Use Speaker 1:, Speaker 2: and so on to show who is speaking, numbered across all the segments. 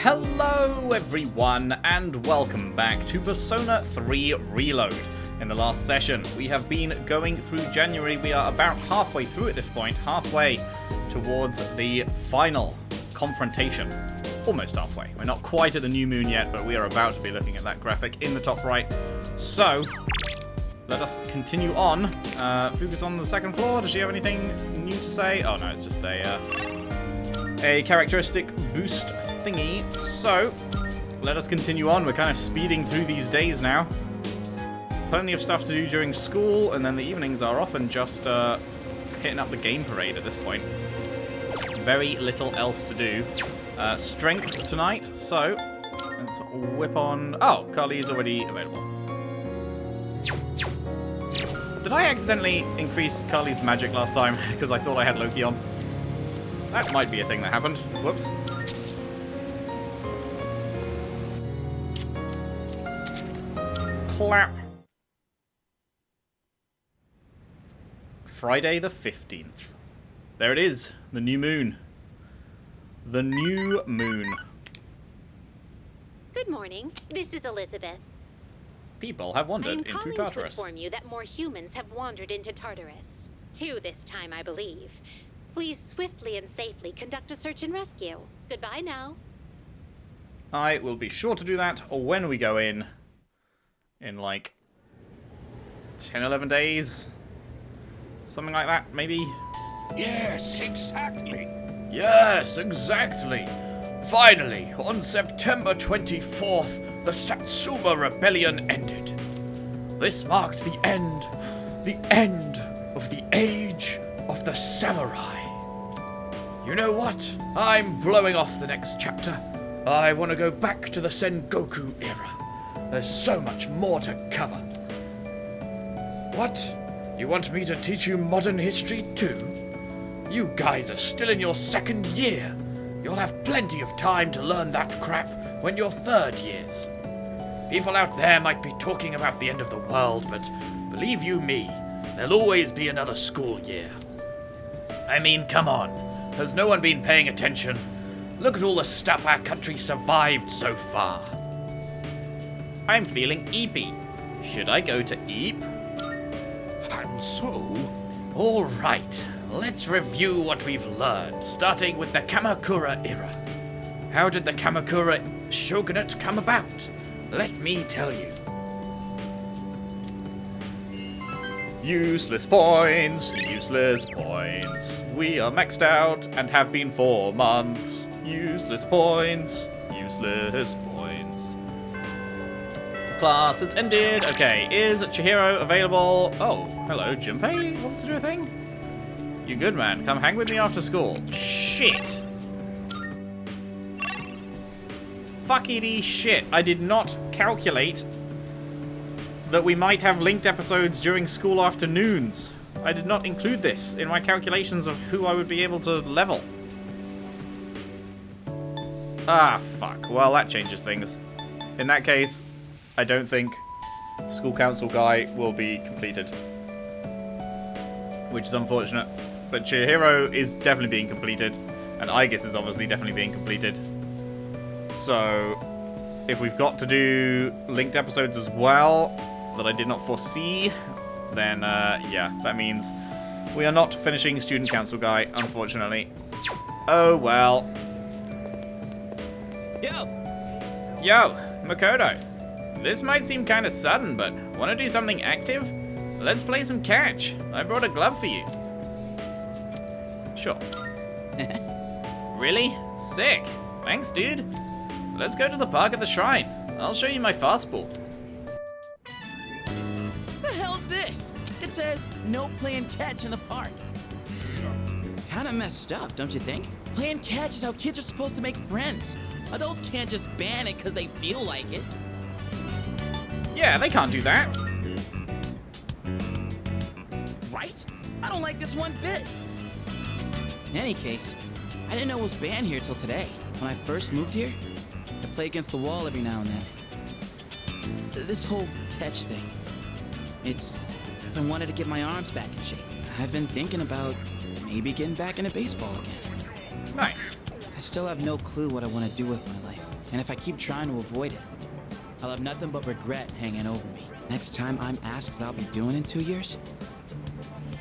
Speaker 1: Hello everyone, and welcome back to Persona 3 Reload. In the last session, we have been going through January. We are about halfway through at this point, halfway towards the final confrontation. Almost halfway. We're not quite at the new moon yet, but we are about to be looking at that graphic in the top right. So, let us continue on. Fuga's on the second floor. Does she have anything new to say? Oh no, it's just a characteristic boost thingy. So, let us continue on. We're kind of speeding through these days now. Plenty of stuff to do during school, and then the evenings are often just hitting up the game parade at this point. Very little else to do. Strength tonight, so let's whip on... Oh, Carly is already available. Did I accidentally increase Carly's magic last time because I thought I had Loki on? That might be a thing that happened. Whoops. Clap. Friday the 15th. There it is. The new moon. The new moon.
Speaker 2: Good morning. This is Elizabeth.
Speaker 1: People have wandered into
Speaker 2: I'm calling
Speaker 1: Tartarus.
Speaker 2: to inform you that more humans have wandered into Tartarus. 2 this time, I believe. Please swiftly and safely conduct a search and rescue. Goodbye now.
Speaker 1: I will be sure to do that when we go in like 10, 11 days. Something like that, maybe?
Speaker 3: Yes, exactly.
Speaker 1: Yes, exactly. Finally, on September 24th, the Satsuma Rebellion ended. This marked the end of the age of the samurai. You know what? I'm blowing off the next chapter. I want to go back to the Sengoku era. There's so much more to cover. What? You want me to teach you modern history too? You guys are still in your 2nd year. You'll have plenty of time to learn that crap when you're 3rd years. People out there might be talking about the end of the world, but believe you me, there'll always be another school year. I mean, come on. Has no one been paying attention? Look at all the stuff our country survived so far. I'm feeling eepy. Should I go to Eep?
Speaker 3: And so...
Speaker 1: All right. Let's review what we've learned, starting with the Kamakura era. How did the Kamakura shogunate come about? Let me tell you. Useless points, useless points. We are maxed out and have been for months. Useless points, useless points. Class has ended. Okay, is Chihiro available? Oh, hello, Junpei wants to do a thing? You good, man? Come hang with me after school. Shit. Fuckity shit. I did not calculate that we might have linked episodes during school afternoons. I did not include this in my calculations of who I would be able to level. Ah, fuck. Well, that changes things. In that case, I don't think School Council Guy will be completed. Which is unfortunate. But Chihiro is definitely being completed, and Aegis is obviously definitely being completed. So, if we've got to do linked episodes as well, that I did not foresee, then, yeah, that means we are not finishing Student Council Guy, unfortunately. Oh, well. Yo, Makoto. This might seem kind of sudden, but want to do something active? Let's play some catch. I brought a glove for you. Sure. Really? Sick. Thanks, dude. Let's go to the park at the shrine. I'll show you my fastball.
Speaker 4: The hell's this? It says no playing catch in the park. Kinda messed up, don't you think? Playing catch is how kids are supposed to make friends. Adults can't just ban it because they feel like it.
Speaker 1: Yeah, they can't do that.
Speaker 4: Right? I don't like this one bit. In any case, I didn't know it was banned here till today. When I first moved here, I play against the wall every now and then. This whole catch thing, it's because I wanted to get my arms back in shape. I've been thinking about maybe getting back into baseball again.
Speaker 1: Nice.
Speaker 4: I I still have no clue what I want to do with my life. And if I keep trying to avoid it, I'll have nothing but regret hanging over me. Next time I'm asked what I'll be doing in 2 years,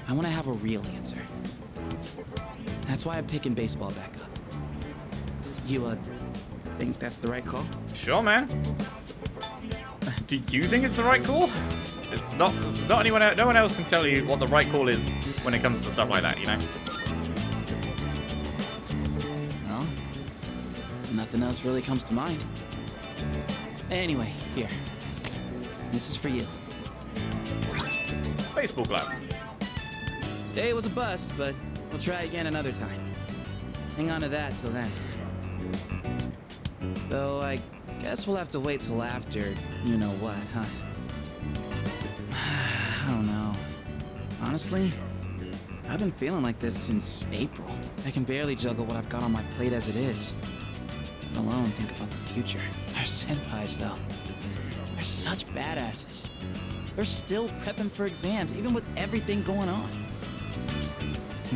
Speaker 4: I want to have a real answer. That's why I'm picking baseball back up. You, think that's the right call?
Speaker 1: Sure, man. Do you think it's the right call? It's not anyone else. No one else can tell you what the right call is when it comes to stuff like that, you know?
Speaker 4: Well, nothing else really comes to mind. Anyway, here. This is for you.
Speaker 1: Baseball glove.
Speaker 4: Today was a bust, but we'll try again another time. Hang on to that till then. Though I guess we'll have to wait till after you know what, huh? I don't know. Honestly, I've been feeling like this since April. I can barely juggle what I've got on my plate as it is. Let alone think about the future. Our senpais, though. They're such badasses. They're still prepping for exams, even with everything going on.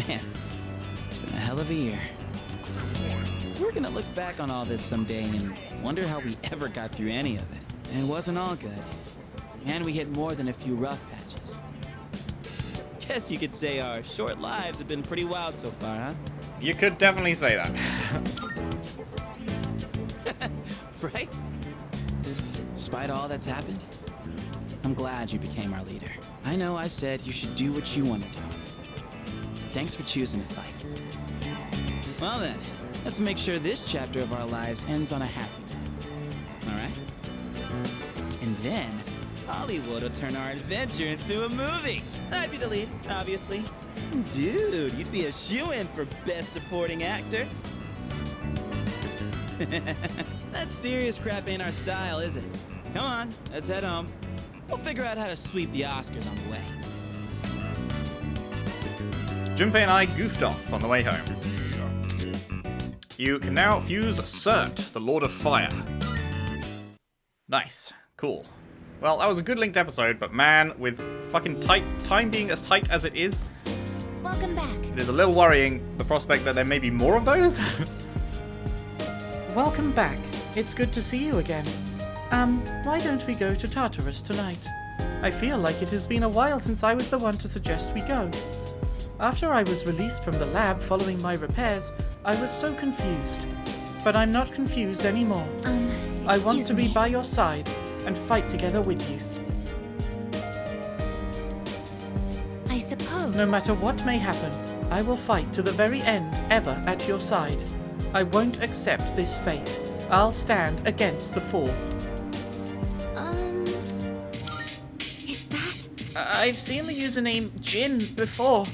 Speaker 4: Man, it's been a hell of a year. We're gonna look back on all this someday and wonder how we ever got through any of it. And it wasn't all good. And we hit more than a few rough patches. Guess you could say our short lives have been pretty wild so far, huh?
Speaker 1: You could definitely say that.
Speaker 4: Right? Despite all that's happened, I'm glad you became our leader. I know I said you should do what you want to do. Thanks for choosing to fight. Well then, let's make sure this chapter of our lives ends on a happy note. Alright? And then, Hollywood will turn our adventure into a movie. I'd be the lead, obviously. Dude, you'd be a shoo-in for Best Supporting Actor. That serious crap ain't our style, is it? Come on, let's head home. We'll figure out how to sweep the Oscars on the way.
Speaker 1: Junpei and I goofed off on the way home. You can now fuse Cert, the Lord of Fire. Nice. Cool. Well, that was a good linked episode, but man, with fucking time being as tight as it is,
Speaker 2: Welcome back.
Speaker 1: it is a little worrying, the prospect that there may be more of those.
Speaker 5: Welcome back. It's good to see you again. Why don't we go to Tartarus tonight? I feel like it has been a while since I was the one to suggest we go. After I was released from the lab following my repairs, I was so confused. But I'm not confused anymore. I want to be by your side and fight together with you.
Speaker 2: I suppose.
Speaker 5: No matter what may happen, I will fight to the very end, ever at your side. I won't accept this fate. I'll stand against the fall.
Speaker 2: Is that?
Speaker 5: I've seen the username Jin before.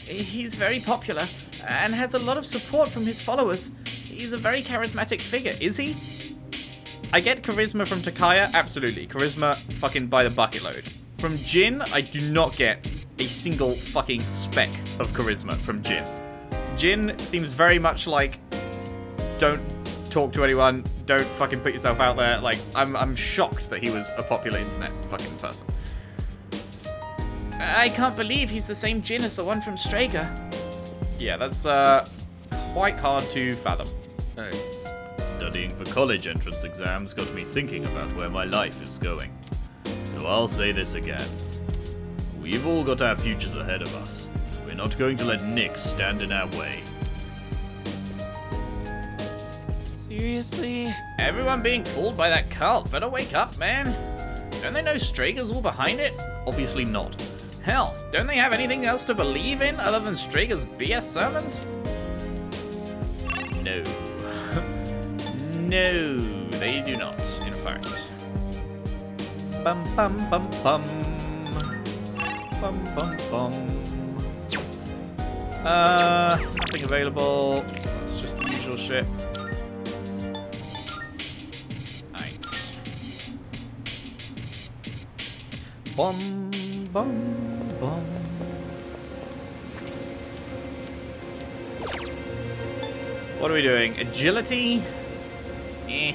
Speaker 5: He's very popular and has a lot of support from his followers. He's a very charismatic figure, is he?
Speaker 1: I get charisma from Takaya, absolutely. Charisma fucking by the bucket load. From Jin, I do not get a single fucking speck of charisma from Jin. Jin seems very much like, don't talk to anyone, don't fucking put yourself out there. Like, I'm shocked that he was a popular internet fucking person.
Speaker 5: I can't believe he's the same Jin as the one from Strega.
Speaker 1: Yeah, that's quite hard to fathom. Studying for college entrance exams got me thinking about where my life is going. So I'll say this again. We've all got our futures ahead of us. We're not going to let Nick stand in our way.
Speaker 4: Seriously?
Speaker 1: Everyone being fooled by that cult. Better wake up, man. Don't they know Strager's all behind it? Obviously not. Hell, don't they have anything else to believe in other than Strager's BS sermons? No. No, they do not, in fact. Bum bum bum bum. Bum bum bum. Nothing available. That's just the usual shit. Nice. Bum bum bum. What are we doing? Agility? Eh.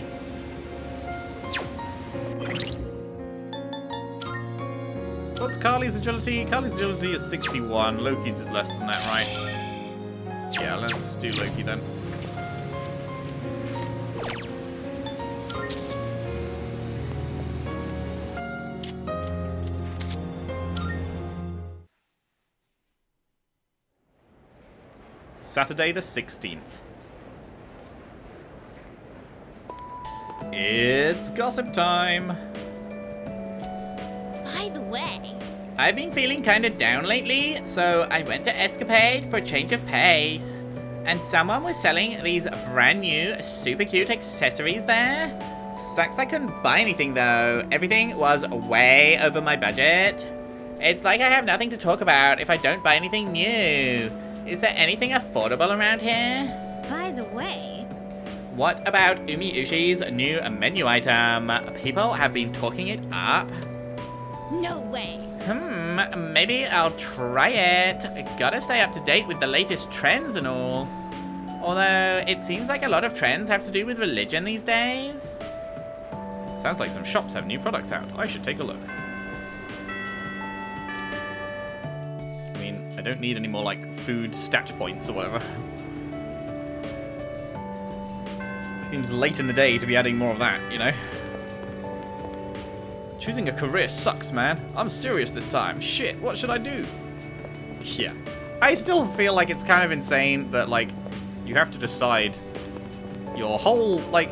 Speaker 1: What's Carly's agility? Carly's agility is 61. Loki's is less than that, right? Yeah, let's do Loki then. Saturday the 16th. It's gossip time.
Speaker 6: By the way,
Speaker 1: I've been feeling kind of down lately, so I went to Escapade for a change of pace. And someone was selling these brand new, super cute accessories there. Sucks I couldn't buy anything though. Everything was way over my budget. It's like I have nothing to talk about if I don't buy anything new. Is there anything affordable around here?
Speaker 6: by the way,
Speaker 1: What about Umi Ushi's new menu item? People have been talking it up.
Speaker 6: no way.
Speaker 1: Maybe I'll try it. Gotta stay up to date with the latest trends and all. Although, it seems like a lot of trends have to do with religion these days. Sounds like some shops have new products out. I should take a look. I mean, I don't need any more, like, food stat points or whatever. Seems late in the day to be adding more of that, you know? Choosing a career sucks, man. I'm serious this time. Shit, what should I do? Yeah. I still feel like it's kind of insane that, like, you have to decide your whole, like,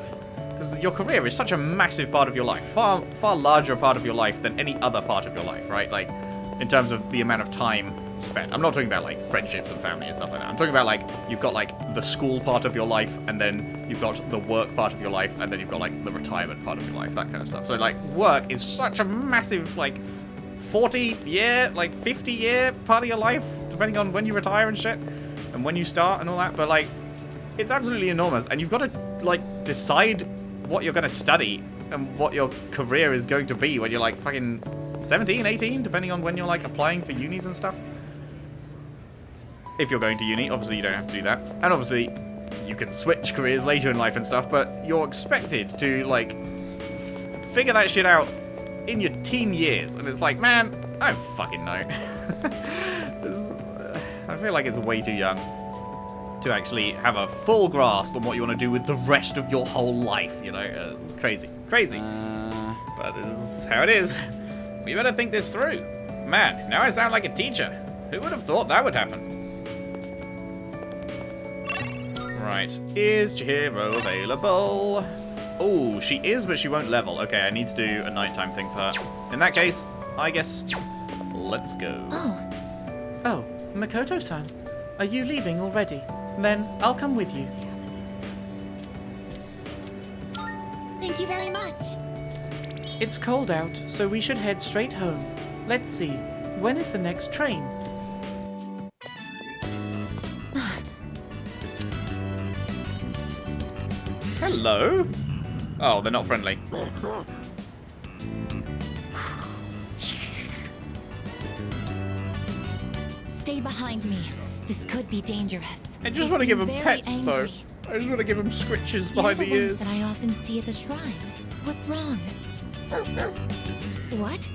Speaker 1: because your career is such a massive part of your life. Far larger part of your life than any other part of your life, right? Like, in terms of the amount of time spent. I'm not talking about, like, friendships and family and stuff like that. I'm talking about, like, you've got, like, the school part of your life, and then you've got the work part of your life, and then you've got, like, the retirement part of your life, that kind of stuff. So, like, work is such a massive, like, 40-year, like, 50-year part of your life, depending on when you retire and shit, and when you start and all that. But, like, it's absolutely enormous, and you've got to, like, decide what you're going to study and what your career is going to be when you're, like, fucking 17, 18, depending on when you're, like, applying for unis and stuff. If you're going to uni, obviously you don't have to do that. And obviously, you can switch careers later in life and stuff, but you're expected to, like, figure that shit out in your teen years. And it's like, man, I don't fucking know. I feel like it's way too young to actually have a full grasp on what you want to do with the rest of your whole life, you know? It's crazy. Crazy. But this is how it is. We better think this through. Man, now I sound like a teacher. Who would have thought that would happen? Right, is Chihiro available? Oh, she is, but she won't level. Okay, I need to do a nighttime thing for her. In that case, I guess, let's go.
Speaker 5: Oh, Makoto-san, are you leaving already? Then I'll come with you.
Speaker 6: Thank you very much.
Speaker 5: It's cold out, so we should head straight home. Let's see, when is the next train?
Speaker 1: Hello? Oh, they're not friendly.
Speaker 6: Stay behind me. This could be dangerous.
Speaker 1: I just
Speaker 6: They
Speaker 1: want to give
Speaker 6: seem
Speaker 1: them
Speaker 6: very
Speaker 1: pets, though.
Speaker 6: angry.
Speaker 1: I just want to give them scritches
Speaker 6: You're
Speaker 1: behind the
Speaker 6: ones
Speaker 1: ears.
Speaker 6: that I often see at the shrine. What's wrong? What?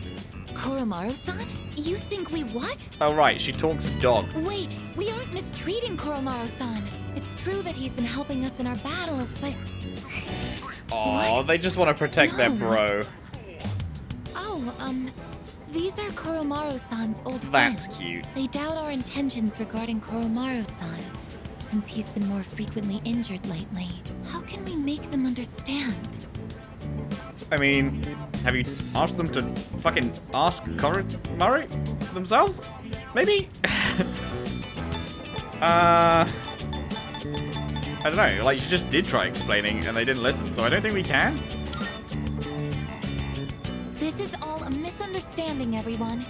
Speaker 6: Koromaru-san? You think we what?
Speaker 1: Oh, right, she talks dog.
Speaker 6: Wait, we aren't mistreating Koromaru-san. It's true that he's been helping us in our battles, but...
Speaker 1: Oh, they just want to protect their
Speaker 6: No.
Speaker 1: bro.
Speaker 6: Oh, these are Koromaru-san's old
Speaker 1: That's
Speaker 6: friends.
Speaker 1: cute.
Speaker 6: They doubt our intentions regarding Koromaru-san, since he's been more frequently injured lately. How can we make them understand?
Speaker 1: I mean, have you asked them to fucking ask Murray themselves? Maybe? I don't know, like, she just did try explaining and they didn't listen, so I don't think we can.
Speaker 6: This is all a misunderstanding, everyone.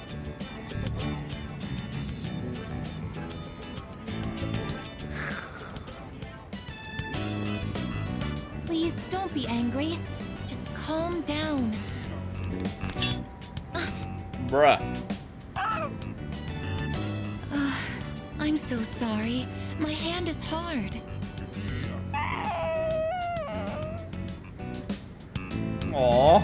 Speaker 6: Please don't be angry. Just calm down.
Speaker 1: Bruh.
Speaker 6: I'm so sorry. My hand is hard.
Speaker 1: Aww.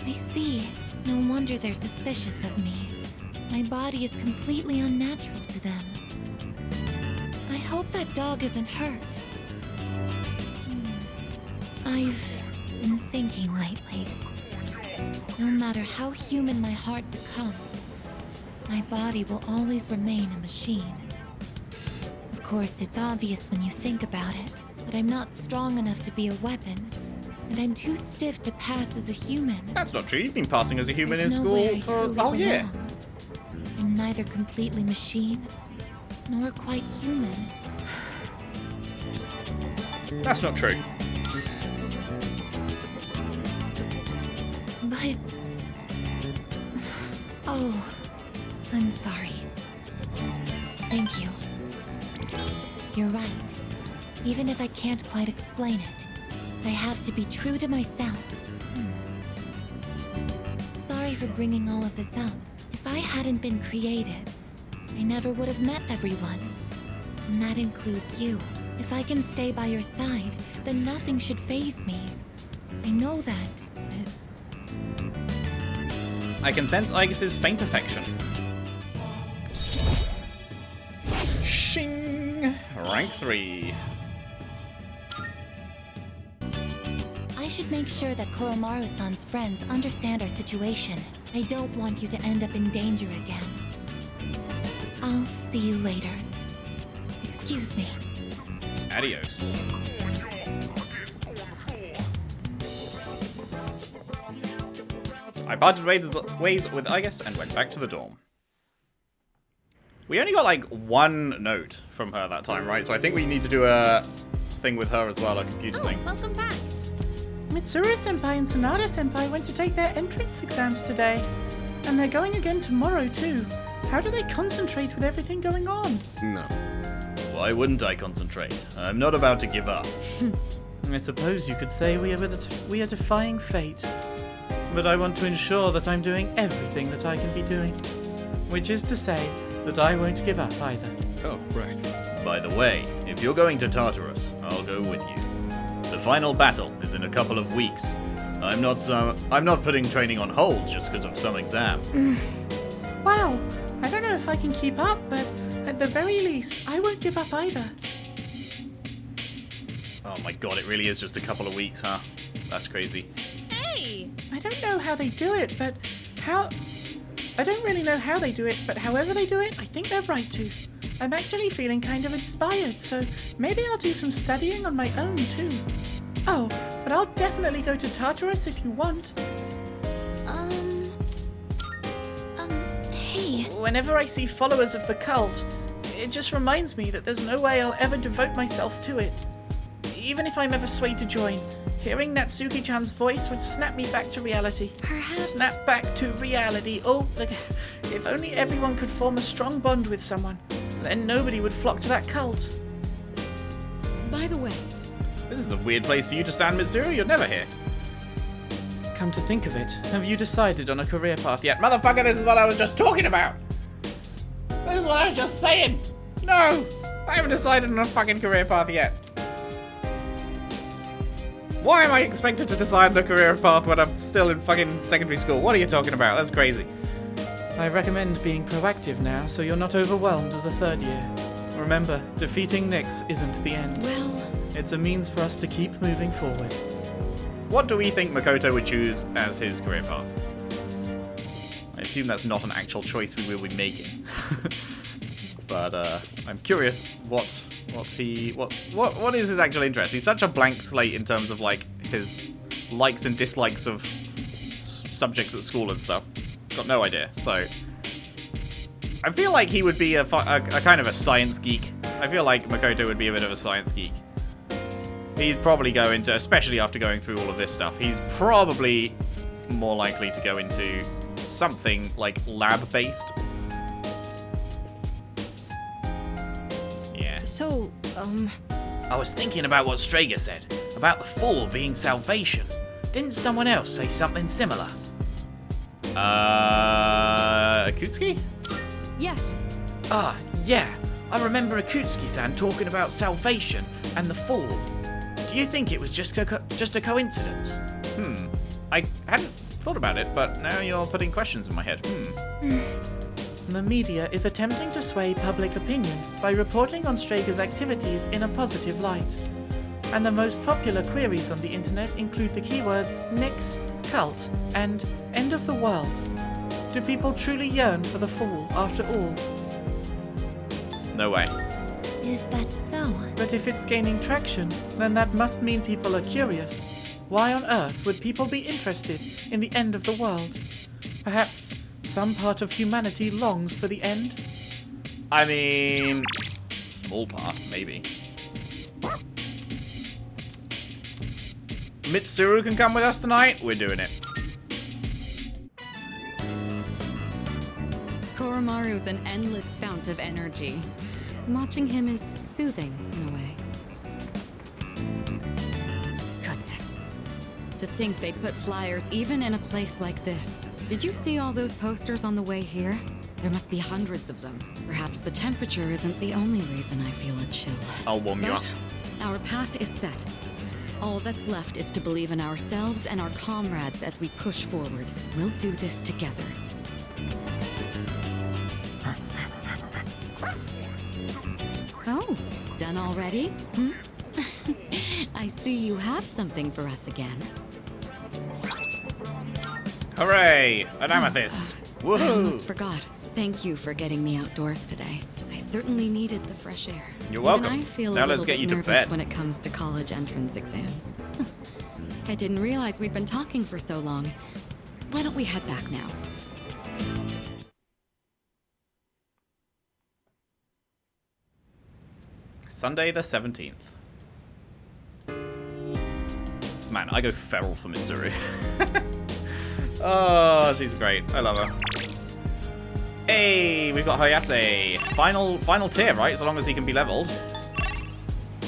Speaker 6: I see. No wonder they're suspicious of me. My body is completely unnatural to them. I hope that dog isn't hurt. I've been thinking lately. No matter how human my heart becomes, my body will always remain a machine. course, it's obvious when you think about it, but I'm not strong enough to be a weapon, and I'm too stiff to pass as a human.
Speaker 1: That's not true. You've been passing as a human in
Speaker 6: There's nowhere
Speaker 1: school
Speaker 6: I
Speaker 1: for a
Speaker 6: truly
Speaker 1: whole year.
Speaker 6: belong. I'm neither completely machine, nor quite human.
Speaker 1: That's not true.
Speaker 6: But... Oh, I'm sorry. Thank you. You're right. Even if I can't quite explain it, I have to be true to myself. Sorry for bringing all of this up. If I hadn't been created, I never would have met everyone. And that includes you. If I can stay by your side, then nothing should faze me. I know that.
Speaker 1: I can sense Aegis's faint affection. Shing! Rank 3.
Speaker 6: I should make sure that Koromaru-san's friends understand our situation. I don't want you to end up in danger again. I'll see you later. Excuse me.
Speaker 1: Adios. I parted ways with Aegis and went back to the dorm. We only got like one note from her that time, right? So I think we need to do a thing with her as well, a computer thing.
Speaker 6: Welcome back.
Speaker 5: Mitsuru-senpai and Sanada-senpai went to take their entrance exams today. And they're going again tomorrow, too. How do they concentrate with everything going on?
Speaker 3: No.
Speaker 1: Why wouldn't I concentrate? I'm not about to give up.
Speaker 5: I suppose you could say we are defying fate. But I want to ensure that I'm doing everything that I can be doing. Which is to say that I won't give up either.
Speaker 3: Oh, right.
Speaker 1: By the way, if you're going to Tartarus, I'll go with you. The final battle is in a couple of weeks. I'm not putting training on hold just because of some exam.
Speaker 5: Wow, I don't know if I can keep up, but at the very least, I won't give up either.
Speaker 1: Oh my god, it really is just a couple of weeks, huh? That's crazy.
Speaker 5: I don't know how they do it, but I don't really know how they do it, but however they do it, I think they're right to. I'm actually feeling kind of inspired, so maybe I'll do some studying on my own too. Oh, but I'll definitely go to Tartarus if you want.
Speaker 6: Hey.
Speaker 5: Whenever I see followers of the cult, it just reminds me that there's no way I'll ever devote myself to it. Even if I'm ever swayed to join, hearing Natsuki-chan's voice would snap me back to reality.
Speaker 6: Perhaps...
Speaker 5: Snap back to reality. Oh, look, if only everyone could form a strong bond with someone, then nobody would flock to that cult.
Speaker 7: By the way,
Speaker 1: This is a weird place for you to stand, Mitsuru. You're never here.
Speaker 5: Come to think of it, have you decided on a career path yet?
Speaker 1: Motherfucker, this is what I was just talking about. This is what I was just saying. No, I haven't decided on a fucking career path yet. Why am I expected to decide on a career path when I'm still in fucking secondary school? What are you talking about? That's crazy.
Speaker 5: I recommend being proactive now so you're not overwhelmed as a third year. Remember, defeating Nyx isn't the end.
Speaker 6: Well...
Speaker 5: It's a means for us to keep moving forward.
Speaker 1: What do we think Makoto would choose as his career path? I assume that's not an actual choice we will be making. But I'm curious what is his actual interest. He's such a blank slate in terms of like his likes and dislikes of subjects at school and stuff. Got no idea. So I feel like he would be a kind of a science geek. I feel like Makoto would be a bit of a science geek. He'd probably go into, especially after going through all of this stuff, he's probably more likely to go into something like lab-based. Yeah.
Speaker 7: so,
Speaker 5: I was thinking about what Strager said, about the fall being salvation. Didn't someone else say something similar?
Speaker 1: Akutsuki?
Speaker 7: yes,
Speaker 5: Ah, yeah. I remember Akutsuki-san talking about salvation and the fall. Do you think it was just a coincidence?
Speaker 1: I hadn't thought about it, but now you're putting questions in my head.
Speaker 5: The media is attempting to sway public opinion by reporting on Strager's activities in a positive light. And the most popular queries on the internet include the keywords Nyx, cult, and end of the world. Do people truly yearn for the fall after all?
Speaker 1: No way.
Speaker 6: Is that so?
Speaker 5: But if it's gaining traction, then that must mean people are curious. Why on earth would people be interested in the end of the world? Perhaps some part of humanity longs for the end?
Speaker 1: I mean, small part, maybe. Mitsuru can come with us tonight. We're doing it.
Speaker 8: Koromaru's an endless fount of energy. Watching him is soothing, in a way. Goodness. To think they'd put flyers even in a place like this. Did you see all those posters on the way here? There must be hundreds of them. Perhaps the temperature isn't the only reason I feel a chill.
Speaker 1: I'll warm you up.
Speaker 8: Our path is set. All that's left is to believe in ourselves and our comrades as we push forward. We'll do this together. Oh, done already? Hmm? I see you have something for us again.
Speaker 1: Hooray! An amethyst.
Speaker 8: I
Speaker 1: Woohoo!
Speaker 8: almost forgot. Thank you for getting me outdoors today. I certainly needed the fresh air.
Speaker 1: You're welcome.
Speaker 8: Even I feel
Speaker 1: Now
Speaker 8: a
Speaker 1: let's
Speaker 8: little
Speaker 1: get
Speaker 8: bit
Speaker 1: you to
Speaker 8: nervous
Speaker 1: bed.
Speaker 8: when it comes to college entrance exams. I didn't realize we'd been talking for so long. Why don't we head back now?
Speaker 1: Sunday the 17th. Man, I go feral for Mitsuru. Oh, she's great. I love her. Hey, we've got Hayase. Final tier, right? So long as he can be leveled.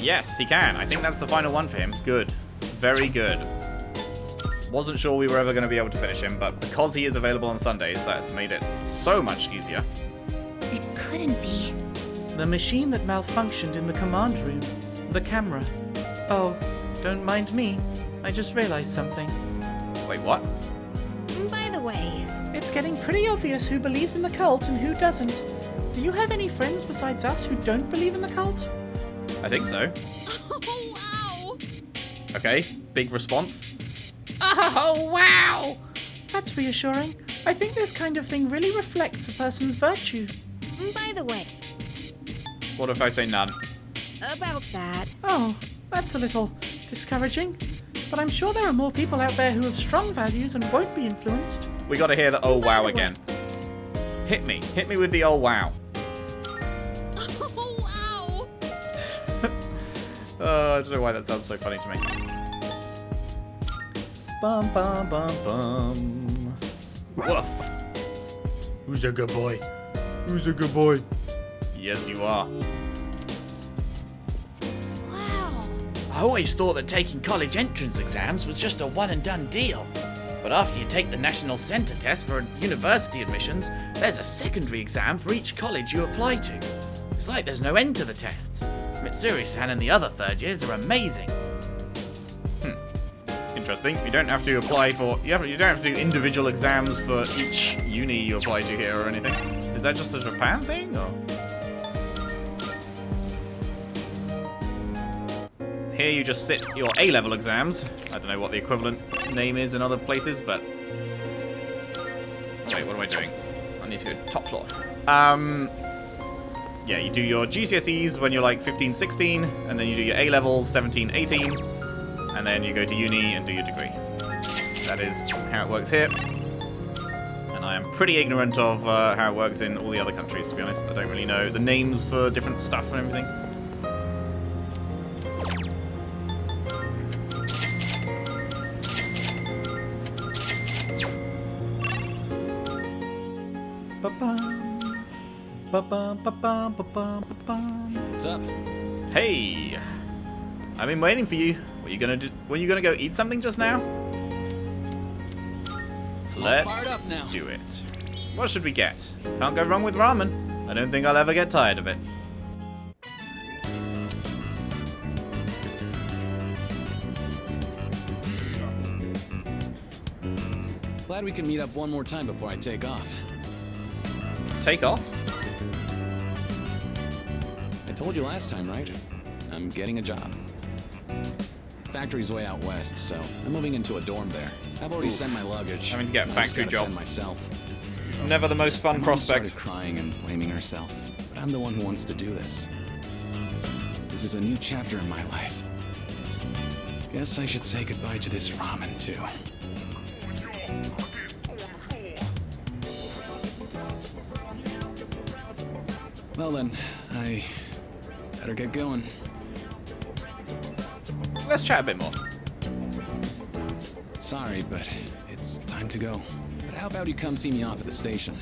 Speaker 1: Yes, he can. I think that's the final one for him. Good. Very good. Wasn't sure we were ever going to be able to finish him, but because he is available on Sundays, that's made it so much easier.
Speaker 6: It couldn't be.
Speaker 5: The machine that malfunctioned in the command room. The camera. Oh, don't mind me. I just realized something.
Speaker 1: Wait, what?
Speaker 6: By the way,
Speaker 5: It's getting pretty obvious who believes in the cult and who doesn't. Do you have any friends besides us who don't believe in the cult?
Speaker 1: I think so.
Speaker 6: oh wow!
Speaker 1: Okay, big response.
Speaker 5: Oh, wow! That's reassuring. I think this kind of thing really reflects a person's virtue.
Speaker 6: By the way,
Speaker 1: What if I say none?
Speaker 6: about that.
Speaker 5: Oh, that's a little discouraging. But I'm sure there are more people out there who have strong values and won't be influenced.
Speaker 1: We gotta hear the oh wow again. Hit me with the oh wow.
Speaker 6: Oh wow!
Speaker 1: I don't know why that sounds so funny to me. Bum bum bum bum. Woof. Who's a good boy? Who's a good boy? Yes, you are.
Speaker 6: Wow!
Speaker 9: I always thought that taking college entrance exams was just a one and done deal. But after you take the National Center test for university admissions, there's a secondary exam for each college you apply to. It's like there's no end to the tests. Mitsuri-san and the other third years are amazing.
Speaker 1: Interesting. You don't have to apply for. You don't have to do individual exams for each uni you apply to here or anything. Is that just a Japan thing, or? Here you just sit your A-level exams. I don't know what the equivalent name is in other places, but... Wait, what am I doing? I need to go top floor. Yeah, you do your GCSEs when you're like 15, 16, and then you do your A-levels 17, 18, and then you go to uni and do your degree. That is how it works here. And I am pretty ignorant of how it works in all the other countries, to be honest. I don't really know the names for different stuff and everything.
Speaker 10: What's up?
Speaker 1: Hey, I've been waiting for you. Were you gonna go eat something just now? Let's
Speaker 10: fired up now.
Speaker 1: do it. What should we get? Can't go wrong with ramen. I don't think I'll ever get tired of it.
Speaker 10: Glad we can meet up one more time before I take off.
Speaker 1: Take off?
Speaker 10: I told you last time, right? I'm getting a job. Factory's way out west, so I'm moving into a dorm there. I've already sent my luggage.
Speaker 1: Having to get a
Speaker 10: I just
Speaker 1: factory
Speaker 10: gotta
Speaker 1: job.
Speaker 10: send myself.
Speaker 1: Never the most fun
Speaker 10: Mom
Speaker 1: prospect.
Speaker 10: started crying and blaming herself, but I'm the one who wants to do this. This is a new chapter in my life. Guess I should say goodbye to this ramen, too. Well then, I better get going.
Speaker 1: Let's chat a bit more.
Speaker 10: Sorry, but it's time to go. But how about you come see me off at the station?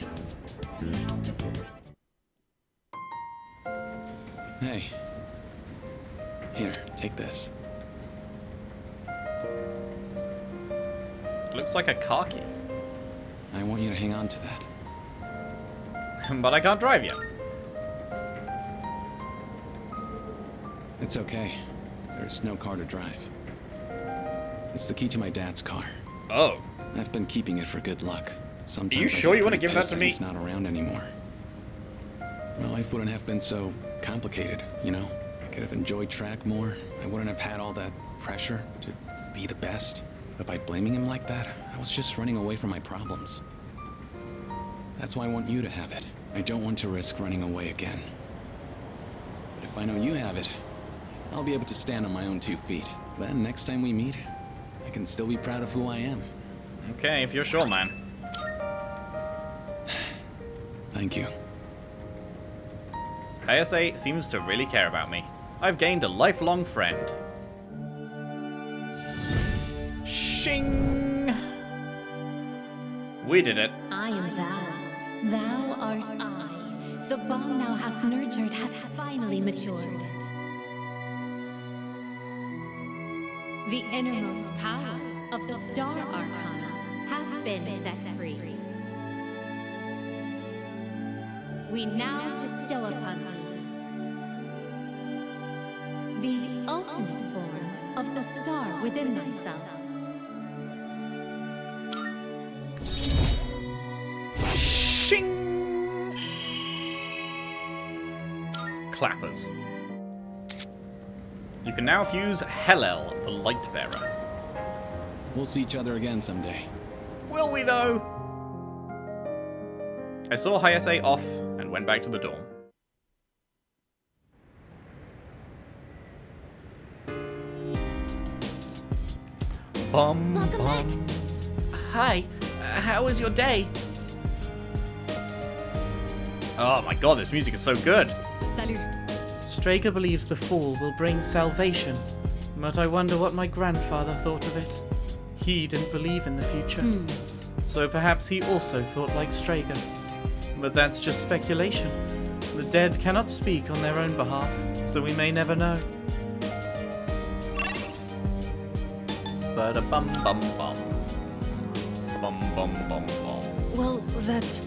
Speaker 10: Hey. Here, take this.
Speaker 1: Looks like a car key.
Speaker 10: I want you to hang on to that.
Speaker 1: But I can't drive yet.
Speaker 10: It's okay. There's no car to drive. It's the key to my dad's car.
Speaker 1: Oh.
Speaker 10: I've been keeping it for good luck. Sometimes
Speaker 1: Are you sure you want to give that
Speaker 10: pissed
Speaker 1: to
Speaker 10: that
Speaker 1: me?
Speaker 10: He's not around anymore. My life wouldn't have been so complicated, you know? I could have enjoyed track more. I wouldn't have had all that pressure to be the best. But by blaming him like that, I was just running away from my problems. That's why I want you to have it. I don't want to risk running away again. But if I know you have it, I'll be able to stand on my own 2 feet. Then, next time we meet, I can still be proud of who I am.
Speaker 1: Okay, if you're sure, man.
Speaker 10: Thank you.
Speaker 1: Hayase seems to really care about me. I've gained a lifelong friend. Shing! We did it.
Speaker 6: I am thou. Thou art I. The bond thou hast nurtured hath finally matured. The innermost power of the Star Arcana hath been set free. We now bestow upon thee the ultimate form of the star within thyself.
Speaker 1: Shing! Clappers. You can now fuse Hellel, the light bearer.
Speaker 10: We'll see each other again someday.
Speaker 1: Will we, though? I saw Hayase off and went back to the dorm. Bum,
Speaker 6: Welcome
Speaker 1: bum.
Speaker 5: Hi, how was your day?
Speaker 1: Oh my god, this music is so good.
Speaker 8: Salut.
Speaker 5: Straker believes the fall will bring salvation, but I wonder what my grandfather thought of it. He didn't believe in the future, so perhaps he also thought like Straker. But that's just speculation. The dead cannot speak on their own behalf, so we may never know.
Speaker 1: Ba-da-bum bum bum. Bum bum bum bum.
Speaker 7: Well, that's...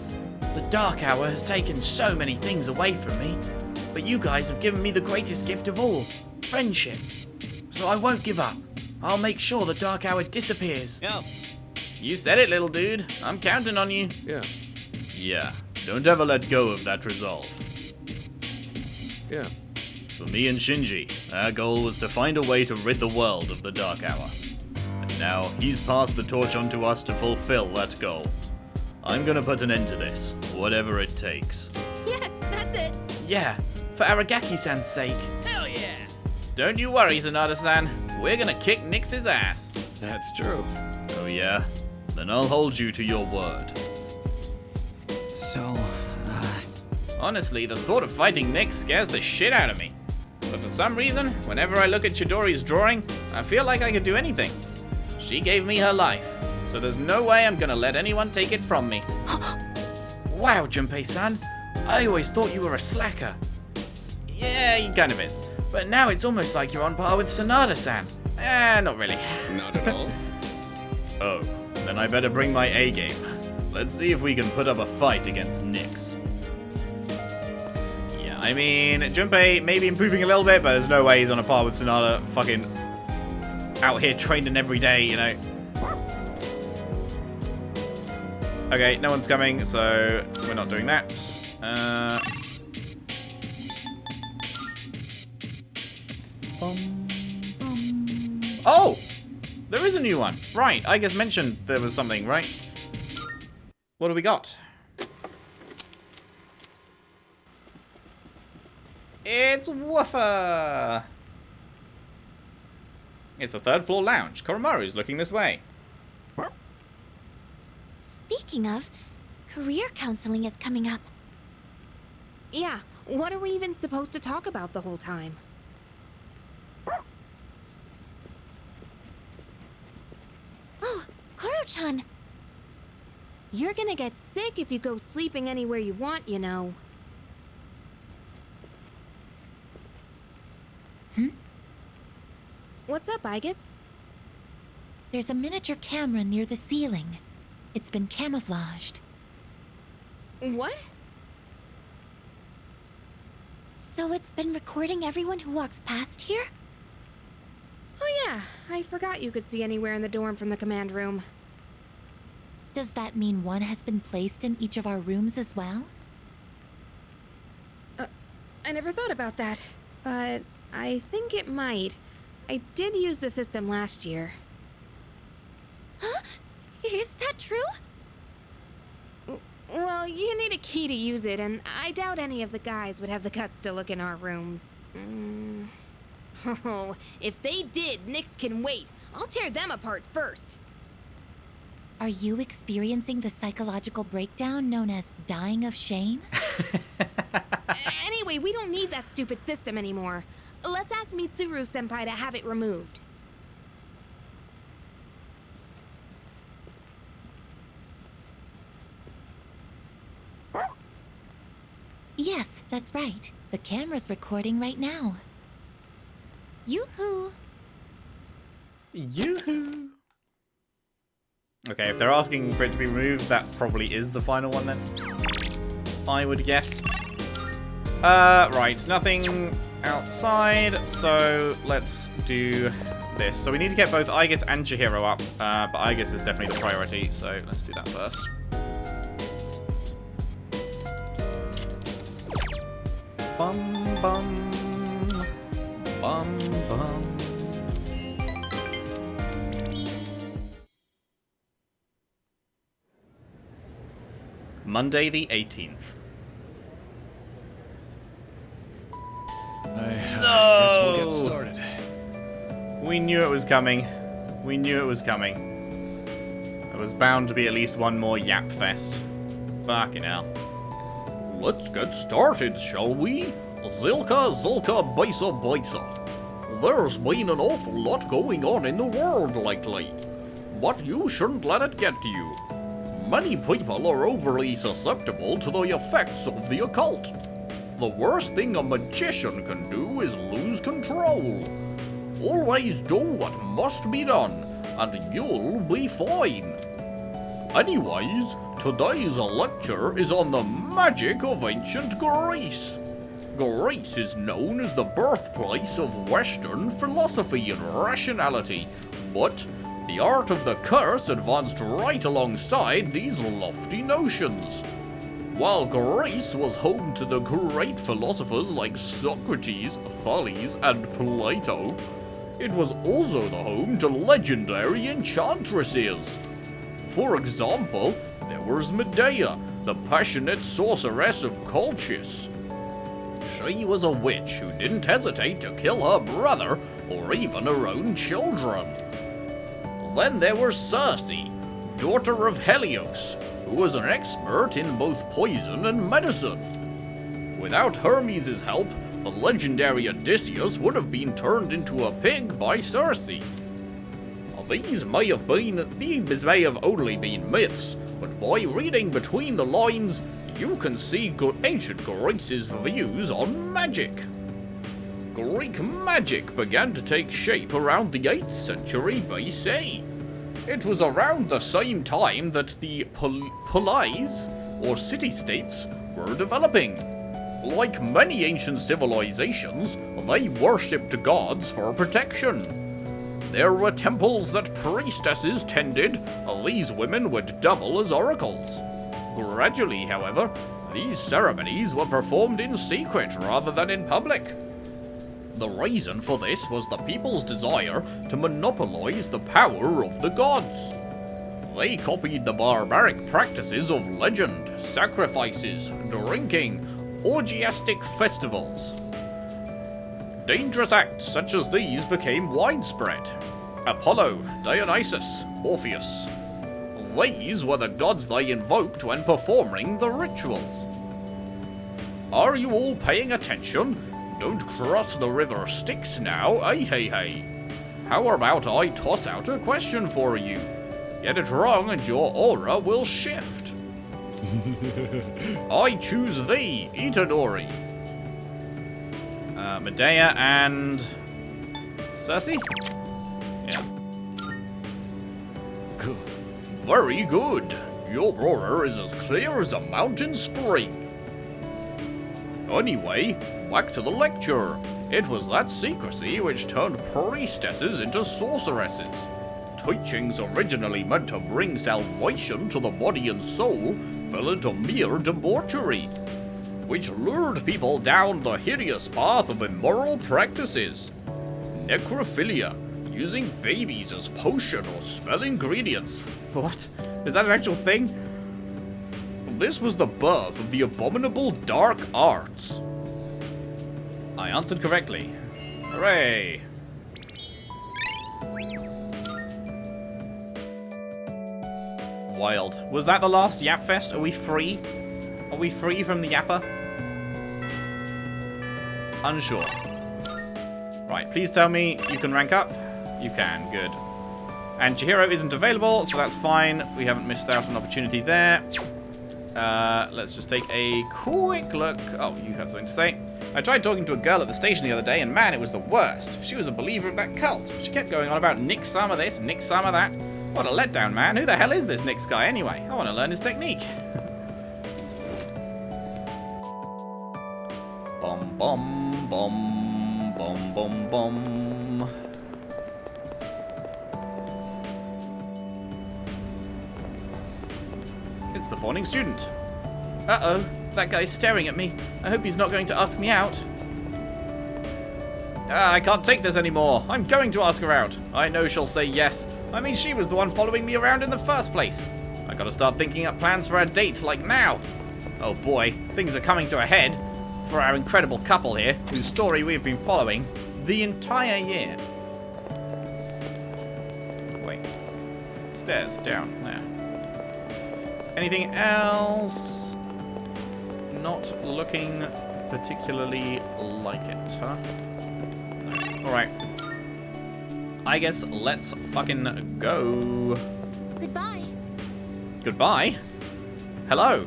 Speaker 5: The Dark Hour has taken so many things away from me, but you guys have given me the greatest gift of all, friendship. So I won't give up. I'll make sure the Dark Hour disappears.
Speaker 1: Yeah. You said it, little dude. I'm counting on you.
Speaker 3: Yeah.
Speaker 1: Yeah. Don't ever let go of that resolve.
Speaker 3: Yeah.
Speaker 1: For me and Shinji, our goal was to find a way to rid the world of the Dark Hour. And now he's passed the torch on to us to fulfill that goal. I'm gonna put an end to this, whatever it takes.
Speaker 7: Yes, that's it!
Speaker 5: Yeah, for Aragaki-san's sake.
Speaker 1: Hell yeah! Don't you worry, Sanada-san. We're gonna kick Nyx's ass.
Speaker 3: That's true.
Speaker 1: Oh yeah? Then I'll hold you to your word.
Speaker 4: So,
Speaker 1: Honestly, the thought of fighting Nyx scares the shit out of me. But for some reason, whenever I look at Chidori's drawing, I feel like I could do anything. She gave me her life, so there's no way I'm gonna let anyone take it from me.
Speaker 5: Wow, Junpei-san. I always thought you were a slacker.
Speaker 1: Yeah, he kind of is.
Speaker 5: But now it's almost like you're on par with Sanada-san.
Speaker 1: Not really.
Speaker 3: Not at all.
Speaker 1: Oh, then I better bring my A game. Let's see if we can put up a fight against Nyx. Yeah, I mean, Junpei may be improving a little bit, but there's no way he's on a par with Sanada. Fucking out here training every day, you know. Okay, no one's coming, so we're not doing that. Oh! There is a new one. Right, I guess mentioned there was something, right? What do we got? It's Woofer! It's the third floor lounge. Koromaru's looking this way.
Speaker 6: Speaking of, career counseling is coming up.
Speaker 7: Yeah, what are we even supposed to talk about the whole time?
Speaker 6: Oh, Koro-chan!
Speaker 7: You're gonna get sick if you go sleeping anywhere you want, you know. What's up, Igus?
Speaker 6: There's a miniature camera near the ceiling. It's been camouflaged.
Speaker 7: What?
Speaker 6: So it's been recording everyone who walks past here?
Speaker 7: Oh yeah, I forgot you could see anywhere in the dorm from the command room.
Speaker 6: Does that mean one has been placed in each of our rooms as well?
Speaker 7: I never thought about that, but I think it might. I did use the system last year.
Speaker 6: Huh? Is that true?
Speaker 7: Well, you need a key to use it, and I doubt any of the guys would have the guts to look in our rooms. Oh, if they did, Nyx can wait. I'll tear them apart first.
Speaker 6: Are you experiencing the psychological breakdown known as dying of shame?
Speaker 7: Anyway, we don't need that stupid system anymore. Let's ask Mitsuru-senpai to have it removed.
Speaker 6: Yes, that's right. The camera's recording right now. Yoo-hoo!
Speaker 1: Yoo-hoo! Okay, if they're asking for it to be removed, that probably is the final one then. I would guess. Right, nothing outside, so let's do this. So we need to get both Aigis and Chihiro up, but Aigis is definitely the priority, so let's do that first. Bum bum. Bum bum. Monday the 18th.
Speaker 10: I guess we'll get started.
Speaker 1: We knew it was coming. We knew it was coming. There was bound to be at least one more yap fest. Fucking hell.
Speaker 9: Let's get started, shall we? Zilka, Bisa, Bisa. There's been an awful lot going on in the world lately, but you shouldn't let it get to you. Many people are overly susceptible to the effects of the occult. The worst thing a magician can do is lose control. Always do what must be done, and you'll be fine. Anyways, today's lecture is on the magic of ancient Greece. Greece is known as the birthplace of Western philosophy and rationality, but the art of the curse advanced right alongside these lofty notions. While Greece was home to the great philosophers like Socrates, Thales, and Plato, it was also the home to legendary enchantresses. For example, there was Medea, the passionate sorceress of Colchis. She was a witch who didn't hesitate to kill her brother or even her own children. Then there was Circe, daughter of Helios, who was an expert in both poison and medicine. Without Hermes' help, the legendary Odysseus would have been turned into a pig by Circe. These may have only been myths, but by reading between the lines, you can see ancient Greece's views on magic. Greek magic began to take shape around the 8th century BC. It was around the same time that the polis, or city-states, were developing. Like many ancient civilizations, they worshipped gods for protection. There were temples that priestesses tended, these women would double as oracles. Gradually, however, these ceremonies were performed in secret rather than in public. The reason for this was the people's desire to monopolize the power of the gods. They copied the barbaric practices of legend, sacrifices, drinking, orgiastic festivals.
Speaker 1: dangerous acts such as these became widespread. Apollo, Dionysus, Orpheus. These were the gods they invoked when performing the rituals. Are you all paying attention? Don't cross the river Styx now, hey. How about I toss out a question for you? Get it wrong and your aura will shift. I choose thee, Itadori. Medea and... Cersei? Yeah.
Speaker 10: Good.
Speaker 1: Very good. Your aura is as clear as a mountain spring. Anyway, back to the lecture. It was that secrecy which turned priestesses into sorceresses. Teachings originally meant to bring salvation to the body and soul fell into mere debauchery, which lured people down the hideous path of immoral practices. Necrophilia, using babies as potion or spell ingredients. What? Is that an actual thing? This was the birth of the abominable dark arts. I answered correctly. Hooray! Wild. Was that the last Yap Fest? Are we free? Are we free from the Yapper? Unsure. Right, please tell me you can rank up. You can, good. And Chihiro isn't available, so that's fine. We haven't missed out on an opportunity there. Let's just take a quick look. Oh, you have something to say. I tried talking to a girl at the station the other day, and man, it was the worst. She was a believer of that cult. She kept going on about Nick Sama this, Nick Sama that. What a letdown, man. Who the hell is this Nick's guy anyway? I want to learn his technique. Bom, bom, bom, bom, bom, bom. It's the fawning student. Uh-oh, that guy's staring at me. I hope he's not going to ask me out. I can't take this anymore. I'm going to ask her out. I know she'll say yes. I mean, she was the one following me around in the first place. I gotta start thinking up plans for our date, like now. Oh boy, things are coming to a head for our incredible couple here, whose story we've been following the entire year. Wait. Stairs, down, there. Anything else? Not looking particularly like it, huh? No. Alright. I guess let's fucking go.
Speaker 6: Goodbye.
Speaker 1: Goodbye? Hello.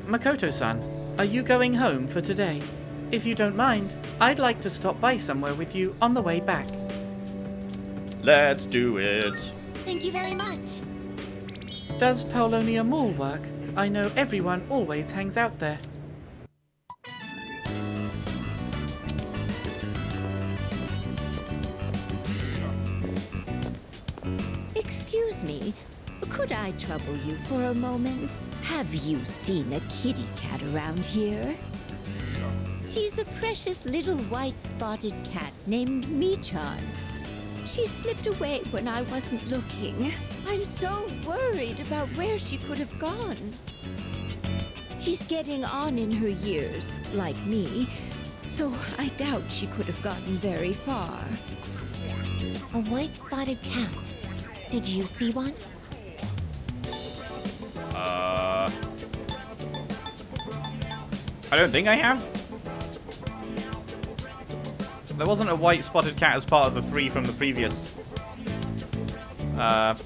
Speaker 5: Makoto-san, are you going home for today? If you don't mind, I'd like to stop by somewhere with you on the way back.
Speaker 1: Let's do it.
Speaker 6: Thank you very much.
Speaker 5: Does Paulonia Mall work? I know everyone always hangs out there.
Speaker 11: Excuse me, could I trouble you for a moment? Have you seen a kitty cat around here? She's a precious little white spotted cat named Michan. She slipped away when I wasn't looking. I'm so worried about where she could have gone. She's getting on in her years, like me, so I doubt she could have gotten very far.
Speaker 6: A white spotted cat. Did you see one?
Speaker 1: I don't think I have. There wasn't a white spotted cat as part of the 3 from the previous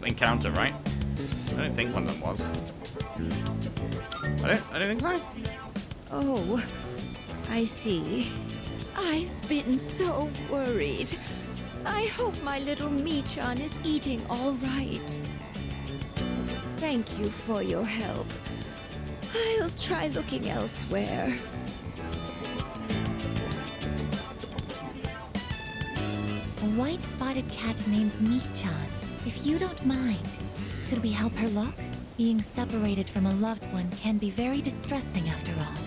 Speaker 1: encounter, right? I don't think one of them was. I don't think so.
Speaker 11: Oh, I see. I've been so worried. I hope my little Michan is eating all right. Thank you for your help. I'll try looking elsewhere.
Speaker 6: A white spotted cat named Michan. If you don't mind, could we help her look? Being separated from a loved one can be very distressing after all.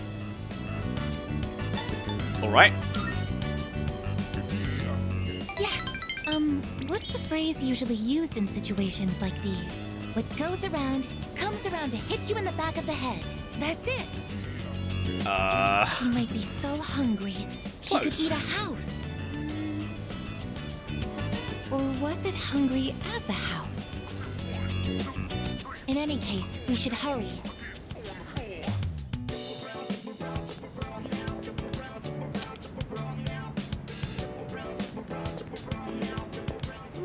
Speaker 1: Alright.
Speaker 6: Yes! What's the phrase usually used in situations like these? What goes around, comes around to hit you in the back of the head. That's it! She might be so hungry, she could
Speaker 1: Close.
Speaker 6: eat a house. Or was it hungry as a house? In any case, we should hurry.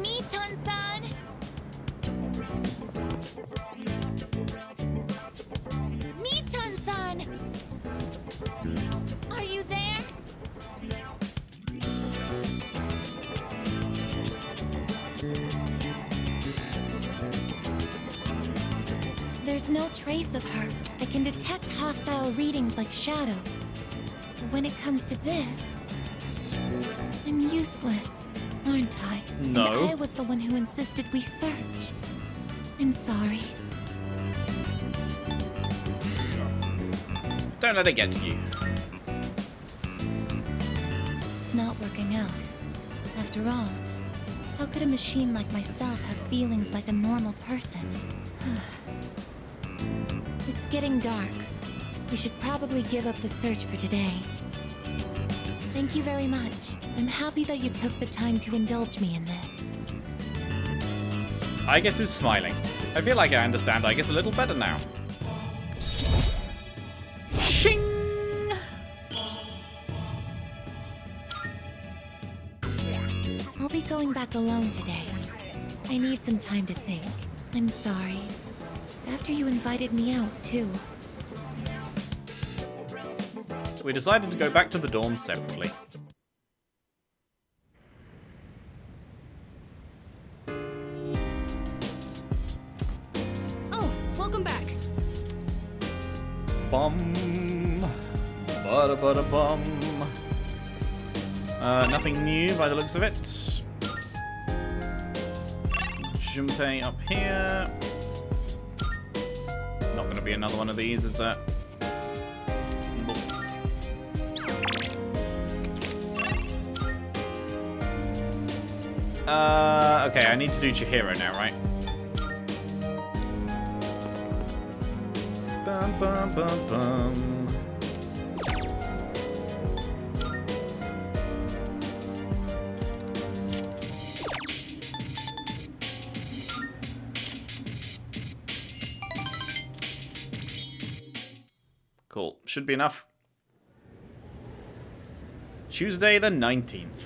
Speaker 6: Michan-san! Michan-san! Are you there? There's no trace of her. I can detect hostile readings like shadows. But when it comes to this, I'm useless, aren't I?
Speaker 1: No.
Speaker 6: And I was the one who insisted we search. I'm sorry.
Speaker 1: Don't let it get to you.
Speaker 6: It's not working out. After all, how could a machine like myself have feelings like a normal person? It's getting dark. We should probably give up the search for today. Thank you very much. I'm happy that you took the time to indulge me in this.
Speaker 1: I guess is smiling. I feel like I understand I guess a little better now. Shing!
Speaker 6: I'll be going back alone today. I need some time to think. I'm sorry. After you invited me out, too.
Speaker 1: We decided to go back to the dorm separately.
Speaker 8: Oh, welcome back.
Speaker 1: Bum. Bada bada bum. Nothing new by the looks of it. Junpei up here. Not gonna be another one of these, is there? Nope. Okay, I need to do Chihiro now, right? Bum bum bum bum. Cool. Should be enough. Tuesday the 19th.